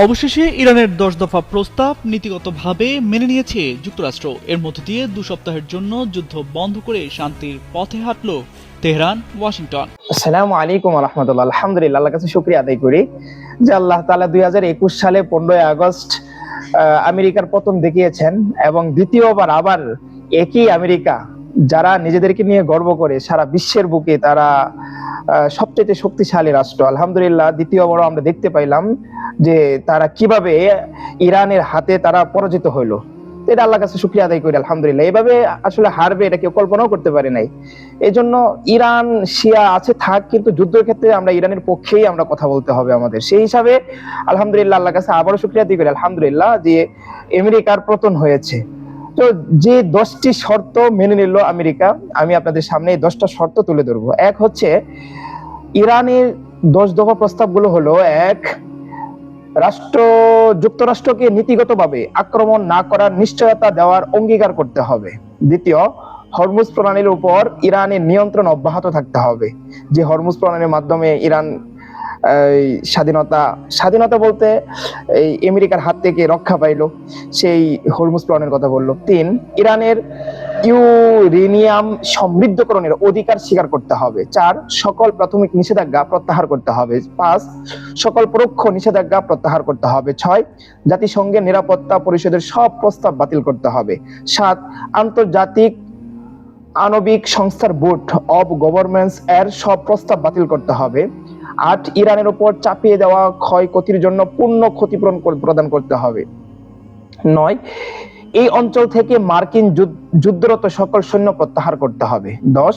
অবশেষে ইরানের 10 দফা প্রস্তাব নীতিগতভাবে মেনে নিয়েছে যুক্তরাষ্ট্র। এর মধ্য দিয়ে 2 সপ্তাহের জন্য যুদ্ধ বন্ধ করে শান্তির পথে হাঁটল তেহরান, ওয়াশিংটন। আসসালামু আলাইকুম ওয়া রাহমাতুল্লাহ। আলহামদুলিল্লাহ, আল্লাহর কাছে শুকরিয়া আদায় করি যে আল্লাহ তাআলা 2021 সালে 15 আগস্ট আমেরিকার পতন দেখিয়েছেন এবং দ্বিতীয়বার আবার একই আমেরিকা যারা নিজেদেরকে নিয়ে গর্ব করে সারা বিশ্বের বুকে তারা সবচেয়ে শক্তিশালী রাষ্ট্র, আলহামদুলিল্লাহ দ্বিতীয়বার আমরা দেখতে পাইলাম যে তারা কিভাবে ইরানের হাতে তারা পরাজিত হইলো। এটা আল্লাহর কাছে শুকরিয়া আদায় করি আলহামদুলিল্লাহ। এভাবে আসলে হারবে এটা কেউ কল্পনাও করতে পারে নাই। এই জন্য ইরান শিয়া আছে থাক, কিন্তু যুদ্ধের ক্ষেত্রে আমরা ইরানের পক্ষেই আমরা কথা বলতে হবে আমাদের। সেই হিসাবে আলহামদুলিল্লাহ আল্লাহর কাছে আবারও শুকরিয়া আদায় করি আলহামদুলিল্লাহ যে আমেরিকার পতন হয়েছে। তো যে 10টি শর্ত মেনে নিল আমেরিকা, আমি আপনাদের সামনে এই 10টা শর্ত তুলে ধরবো। এক হচ্ছে ইরানের 10 দফা প্রস্তাবগুলো হলো: এক, যুক্তরাষ্ট্রকে নীতিগতভাবে আক্রমণ না করার নিশ্চয়তা দেওয়ার অঙ্গীকার করতে হবে। দ্বিতীয়, হরমুজ প্রণালীর উপর ইরানের নিয়ন্ত্রণ অব্যাহত থাকতে হবে। যে হরমুজ প্রণালীর মাধ্যমে ইরান স্বাধীনতা বলতে এই আমেরিকার হাত থেকে রক্ষা পাইল, সেই হরমুজ প্রণালীর কথা বললো। 3, ইরানের ইউরেনিয়াম সমৃদ্ধকরণের অধিকার স্বীকার করতে হবে। 4, সকল প্রাথমিক নিষেধাজ্ঞা প্রত্যাহার করতে হবে। 5, সকল পরোক্ষ নিষেধাজ্ঞা প্রত্যাহার করতে হবে। 6, জাতিসংঘের নিরাপত্তা পরিষদের সব প্রস্তাব বাতিল করতে হবে। 7, আন্তর্জাতিক আণবিক সংস্থার বোর্ড অব গভর্নমেন্টস এর সব প্রস্তাব বাতিল করতে হবে। 8, ইরানের উপর চাপিয়ে দেওয়া ক্ষয়ক্ষতির জন্য পূর্ণ ক্ষতিপূরণ প্রদান করতে হবে। 9, এই অঞ্চল থেকে মার্কিন যুদ্ধরত সকল সৈন্য প্রত্যাহার করতে হবে। 10,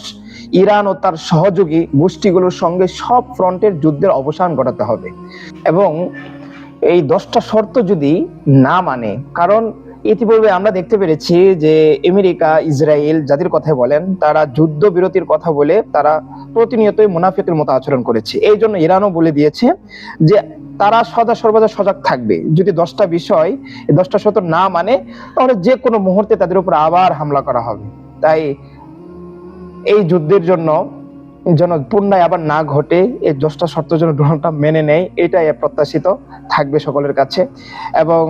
ইরান ও তার সহযোগী গোষ্ঠীগুলোর সঙ্গে সব ফ্রন্টের যুদ্ধের অবসান ঘটাতে হবে। এবং এই 10টা শর্ত যদি না মানে, কারণ ইতিপূর্বে আমরা দেখতে পেরেছি যে আমেরিকা, ইসরায়েল যাদের কথা বলেন, তারা যুদ্ধ বিরতির কথা বলে তারা প্রতিনিয়তই মুনাফিকের মতো আচরণ করেছে। এই জন্য ইরানও বলে দিয়েছে যে তারা সর্বদা সজাগ থাকবে। যদি 10টা বিষয়, 10টা শর্ত না মানে, তাহলে যে কোনো মুহূর্তে তাদের উপর আবার হামলা করা হবে। তাই এই যুদ্ধের জন্য যেন পুনরায় আবার না ঘটে, এই 10টা শর্ত যেন ডোনাল্ড মেনে নেয়, এটাই প্রত্যাশিত থাকবে সকলের কাছে। এবং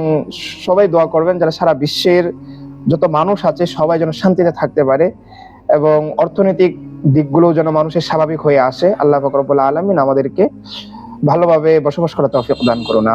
সবাই দোয়া করবেন যারা সারা বিশ্বের যত মানুষ আছে সবাই যেন শান্তিতে থাকতে পারে এবং অর্থনৈতিক দিকগুলো যেন মানুষের স্বাভাবিক হয়ে আসে। আল্লাহ পাক রব্বুল আলামিন আমাদেরকে ভালোভাবে বসবাস করার তৌফিক দান করুন।